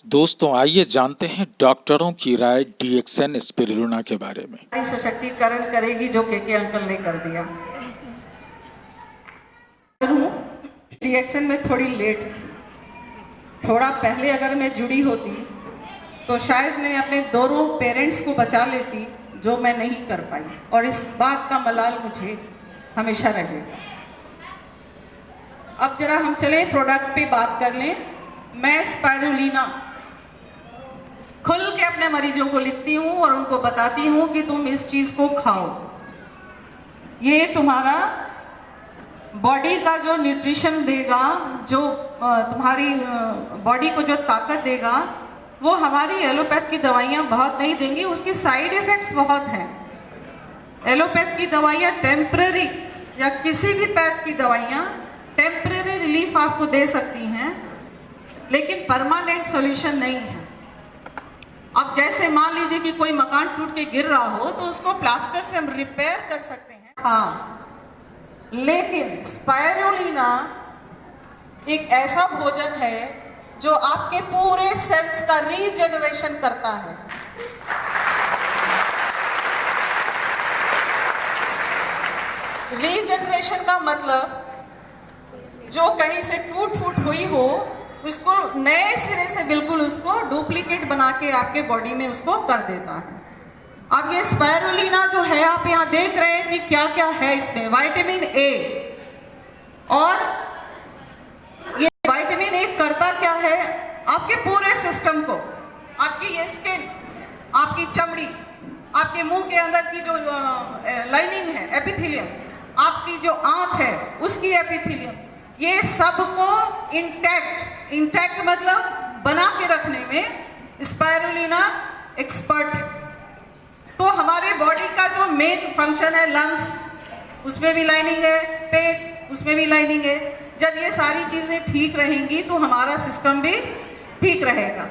दोस्तों आइए जानते हैं डॉक्टरों की राय डीएक्सएन स्पिरुलिना के बारे में। सशक्तिकरण करेगी जो के अंकल ने कर दिया। डीएक्सएन में थोड़ी लेट थी, थोड़ा पहले अगर मैं जुड़ी होती तो शायद मैं अपने दोनों पेरेंट्स को बचा लेती, जो मैं नहीं कर पाई, और इस बात का मलाल मुझे हमेशा रहेगा। अब जरा हम चले प्रोडक्ट पे बात कर लें। मैं स्पाइरुलिना खुल के अपने मरीजों को लिखती हूँ और उनको बताती हूँ कि तुम इस चीज को खाओ। ये तुम्हारा बॉडी का जो न्यूट्रिशन देगा, जो तुम्हारी बॉडी को जो ताकत देगा, वो हमारी एलोपैथ की दवाइयाँ बहुत नहीं देंगी। उसकी साइड इफेक्ट्स बहुत हैं। एलोपैथ की दवाइयाँ टेम्पररी, या किसी भी पैथ की दवाइयाँ टेम्पररी रिलीफ आपको दे सकती हैं, लेकिन परमानेंट सॉल्यूशन नहीं है। अब जैसे मान लीजिए कि कोई मकान टूट के गिर रहा हो तो उसको प्लास्टर से हम रिपेयर कर सकते हैं, हाँ, लेकिन स्पाइरुलिना एक ऐसा भोजन है जो आपके पूरे सेल्स का रीजनरेशन करता है। रीजनरेशन का मतलब जो कहीं से टूट फूट हुई हो उसको नए सिरे से बिल्कुल उसको डुप्लीकेट बना के आपके बॉडी में उसको कर देता है। अब ये स्पाइरुलिना जो है, आप यहाँ देख रहे हैं कि क्या क्या है इसमें। विटामिन ए, और ये विटामिन ए करता क्या है, आपके पूरे सिस्टम को, आपकी ये स्किन, आपकी चमड़ी, आपके मुंह के अंदर की जो लाइनिंग है एपिथेलियम, आपकी जो आंख है उसकी एपिथेलियम, ये सबको इंटैक्ट मतलब बना के रखने में स्पाइरुलिना एक्सपर्ट है। तो हमारे बॉडी का जो मेन फंक्शन है लंग्स, उसमें भी लाइनिंग है, पेट, उसमें भी लाइनिंग है। जब ये सारी चीजें ठीक रहेंगी तो हमारा सिस्टम भी ठीक रहेगा।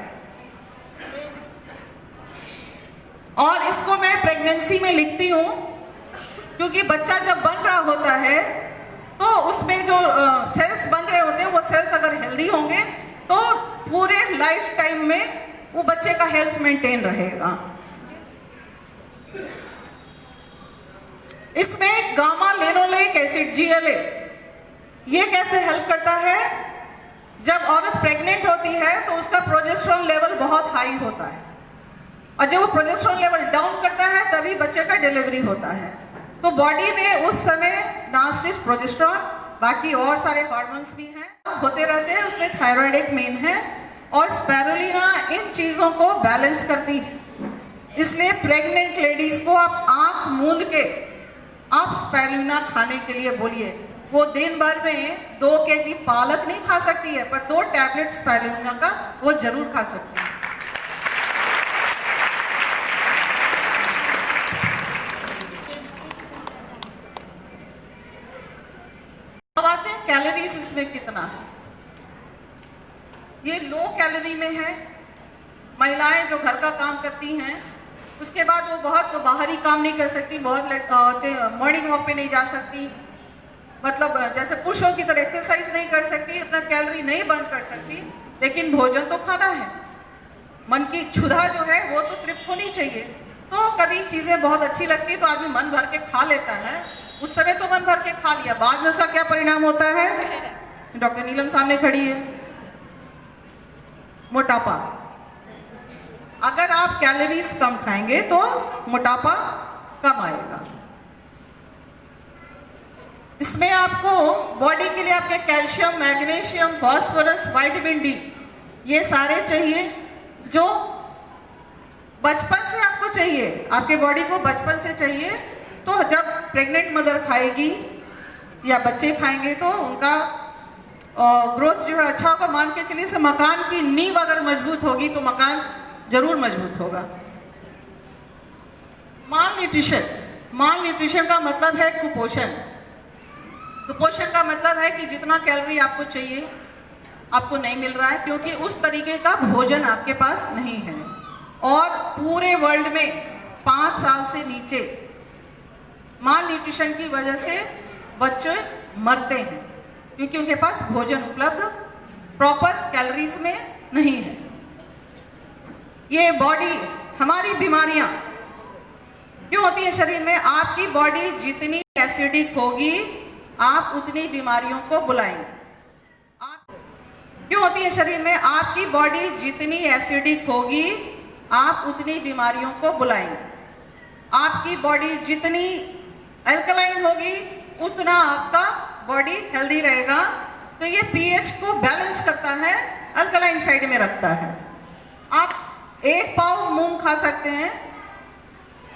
और इसको मैं प्रेगनेंसी में लिखती हूँ, क्योंकि बच्चा जब बन रहा होता है तो उसमें जो सेल्स बन रहे होते हैं, वो सेल्स अगर हेल्दी होंगे तो पूरे लाइफ टाइम में वो बच्चे का हेल्थ मेंटेन रहेगा। इसमें गामा लिनोलेक एसिड GLA, ये कैसे हेल्प करता है? जब औरत प्रेग्नेंट होती है तो उसका प्रोजेस्टेरोन लेवल बहुत हाई होता है, और जब वो प्रोजेस्टेरोन लेवल डाउन करता है तभी बच्चे का डिलीवरी होता है। तो बॉडी में उस समय ना सिर्फ प्रोजेस्टेरोन, बाकी और सारे हार्मोन्स भी हैं, होते रहते हैं। उसमें थायराइड एक मेन है, और स्पाइरुलिना इन चीजों को बैलेंस करती है। इसलिए प्रेग्नेंट लेडीज को आप आंख मूंद के आप स्पाइरुलिना खाने के लिए बोलिए। वो दिन भर में 2 kg पालक नहीं खा सकती है, पर 2 टैबलेट स्पाइरुलिना का वो जरूर खा सकती है। अब आते हैं कैलोरीज इसमें कितना है। ये लो कैलोरी में है। महिलाएं जो घर का काम करती हैं, उसके बाद वो बहुत बाहरी काम नहीं कर सकती, बहुत मॉर्निंग वॉक पे नहीं जा सकती, मतलब जैसे पुरुषों की तरह एक्सरसाइज नहीं कर सकती, अपना कैलोरी नहीं बर्न कर सकती, लेकिन भोजन तो खाना है। मन की क्षुधा जो है वो तो तृप्त होनी चाहिए। तो कभी चीजें बहुत अच्छी लगती है तो आदमी मन भर के खा लेता है, उस समय तो मन भर के खा लिया, बाद में उसका क्या परिणाम होता है? डॉक्टर नीलम सामने खड़ी है, मोटापा। अगर आप कैलोरीज कम खाएंगे तो मोटापा कम आएगा। इसमें आपको बॉडी के लिए आपके calcium, magnesium, phosphorus, vitamin D, ये सारे चाहिए, जो बचपन से आपको चाहिए, आपके बॉडी को बचपन से चाहिए। तो जब प्रेग्नेंट मदर खाएगी या बच्चे खाएंगे तो उनका ग्रोथ जो है अच्छा होगा। मान के चलिए से मकान की नींव अगर मजबूत होगी तो मकान जरूर मजबूत होगा। माल न्यूट्रिशन का मतलब है कुपोषण। कुपोषण का मतलब है कि जितना कैलोरी आपको चाहिए आपको नहीं मिल रहा है, क्योंकि उस तरीके का भोजन आपके पास नहीं है। और पूरे वर्ल्ड में 5 साल से नीचे माल न्यूट्रिशन की वजह से बच्चे मरते हैं, क्योंकि उनके पास भोजन उपलब्ध प्रॉपर कैलोरीज में नहीं है। ये बॉडी, हमारी बीमारियां क्यों होती है शरीर में? आपकी बॉडी जितनी एसिडिक होगी आप उतनी बीमारियों को बुलाएंगे। क्यों होती है शरीर में? आपकी बॉडी जितनी एसिडिक होगी आप उतनी बीमारियों को बुलाएंगे। आपकी बॉडी जितनी अल्कलाइन होगी उतना आपका बॉडी हेल्दी रहेगा। तो ये पीएच को बैलेंस करता है, अल्कलाइन साइड में रखता है। आप एक पाव मूंग खा सकते हैं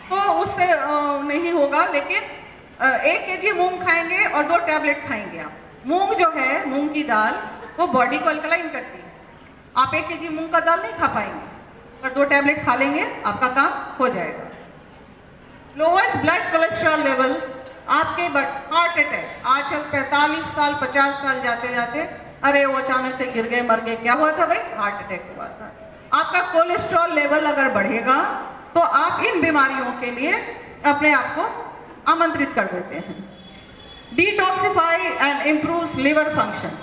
तो उससे नहीं होगा, लेकिन 1 केजी मूंग खाएंगे और 2 टैबलेट खाएंगे आप। मूंग जो है, मूंग की दाल, वो बॉडी को अल्कलाइन करती है। आप 1 केजी मूंग का दाल नहीं खा पाएंगे, पर 2 टैबलेट खा लेंगे, आपका काम हो जाएगा। लोवेस्ट ब्लड कोलेस्ट्रॉल लेवल, आपके हार्ट अटैक आजकल 45 साल 50 साल जाते जाते अरे वो अचानक से गिर गए, मर गए, क्या हुआ था भाई? हार्ट अटैक हुआ था। आपका कोलेस्ट्रॉल लेवल अगर बढ़ेगा तो आप इन बीमारियों के लिए अपने आप को आमंत्रित कर देते हैं। Detoxify and improves liver function.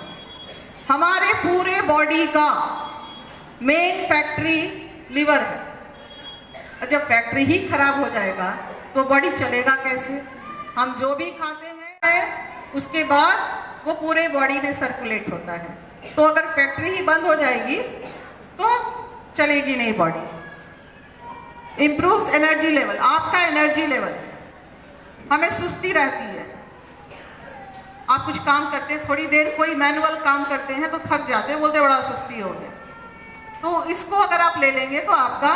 हमारे पूरे बॉडी का मेन फैक्ट्री लिवर है। जब फैक्ट्री ही खराब हो जाएगा तो बॉडी चलेगा कैसे? हम जो भी खाते हैं उसके बाद वो पूरे बॉडी में सर्कुलेट होता है। तो अगर फैक्ट्री ही बंद हो जाएगी तो चलेगी नहीं बॉडी। इम्प्रूव्स एनर्जी लेवल, आपका एनर्जी लेवल, हमें सुस्ती रहती है। आप कुछ काम करते हैं, थोड़ी देर कोई मैनुअल काम करते हैं तो थक जाते हैं, बोलते बड़ा सुस्ती हो गया। तो इसको अगर आप ले लेंगे तो आपका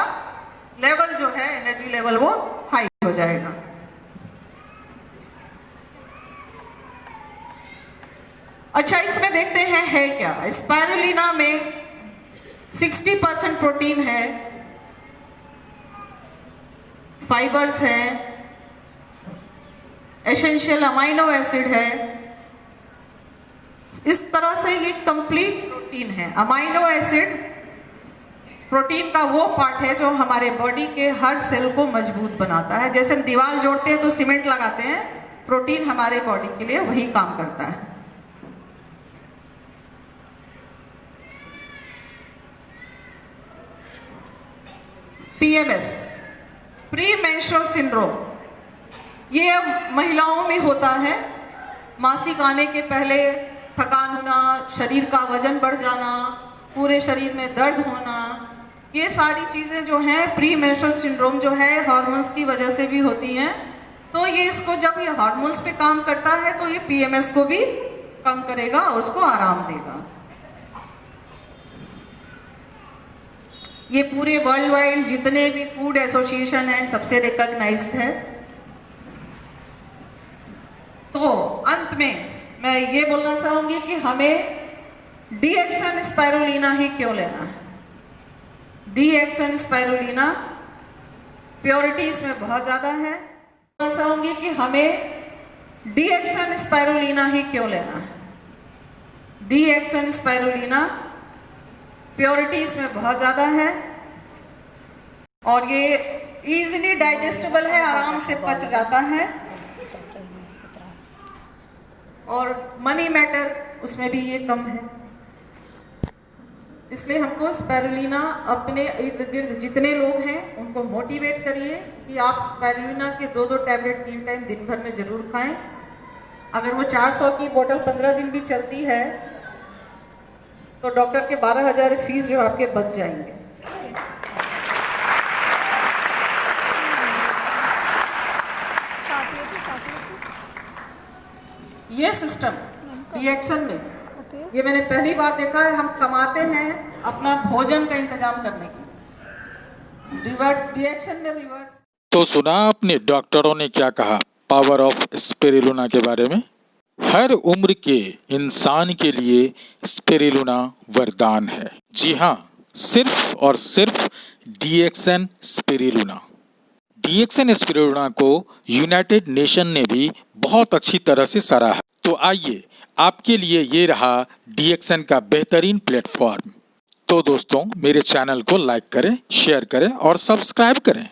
लेवल जो है, एनर्जी लेवल, वो हाई हो जाएगा। अच्छा, इसमें देखते हैं है क्या। स्पाइरुलिना में 60% प्रोटीन है, फाइबर्स है, एसेंशियल अमाइनो एसिड है। इस तरह से ये कंप्लीट प्रोटीन है। अमाइनो एसिड प्रोटीन का वो पार्ट है जो हमारे बॉडी के हर सेल को मजबूत बनाता है। जैसे हम दीवार जोड़ते हैं तो सीमेंट लगाते हैं, प्रोटीन हमारे बॉडी के लिए वही काम करता है। पीएमएस, प्री मेंस्ट्रुअल सिंड्रोम, ये महिलाओं में होता है। मासिक आने के पहले थकान होना, शरीर का वजन बढ़ जाना, पूरे शरीर में दर्द होना, ये सारी चीज़ें जो हैं प्री मेंस्ट्रुअल सिंड्रोम जो है हार्मोन्स की वजह से भी होती हैं। तो ये इसको जब ये हार्मोन्स पे काम करता है तो ये पीएमएस को भी कम करेगा और उसको आराम देगा। ये पूरे वर्ल्ड वाइड जितने भी फूड एसोसिएशन हैं सबसे रिकॉग्नाइज्ड है। तो अंत में मैं ये बोलना चाहूंगी कि हमें डीएक्सन स्पाइरुलिना ही क्यों लेना है। डीएक्सन स्पाइरुलिना प्योरिटी इसमें बहुत ज़्यादा है। बोलना चाहूंगी कि हमें डीएक्सन स्पाइरुलिना ही क्यों लेना है। डीएक्सन स्पाइरुलिना प्योरिटी इसमें बहुत ज़्यादा है और ये इजीली डाइजेस्टेबल है, आराम से पच जाता है। और मनी मैटर उसमें भी ये कम है। इसलिए हमको स्पाइरुलिना अपने इर्द गिर्द जितने लोग हैं उनको मोटिवेट करिए कि आप स्पाइरुलिना के 2-2 टैबलेट 3 टाइम दिन भर में ज़रूर खाएं। अगर वो 400 की बोतल 15 दिन भी चलती है तो डॉक्टर के 12,000 फीस जो आपके बच जाएंगे। ये सिस्टम रिएक्शन में ये मैंने पहली बार देखा है। हम कमाते हैं अपना भोजन का इंतजाम करने की, रिवर्स रिएक्शन में रिवर्स। तो सुना आपने डॉक्टरों ने क्या कहा पावर ऑफ स्पिरुलिना के बारे में। हर उम्र के इंसान के लिए स्पिरुलिना वरदान है। जी हाँ, सिर्फ और सिर्फ डीएक्सन स्पिरुलिना। डीएक्सन स्पिरुलिना को यूनाइटेड नेशन ने भी बहुत अच्छी तरह से सराहा। तो आइए, आपके लिए ये रहा डीएक्सन का बेहतरीन प्लेटफॉर्म। तो दोस्तों, मेरे चैनल को लाइक करें, शेयर करें और सब्सक्राइब करें।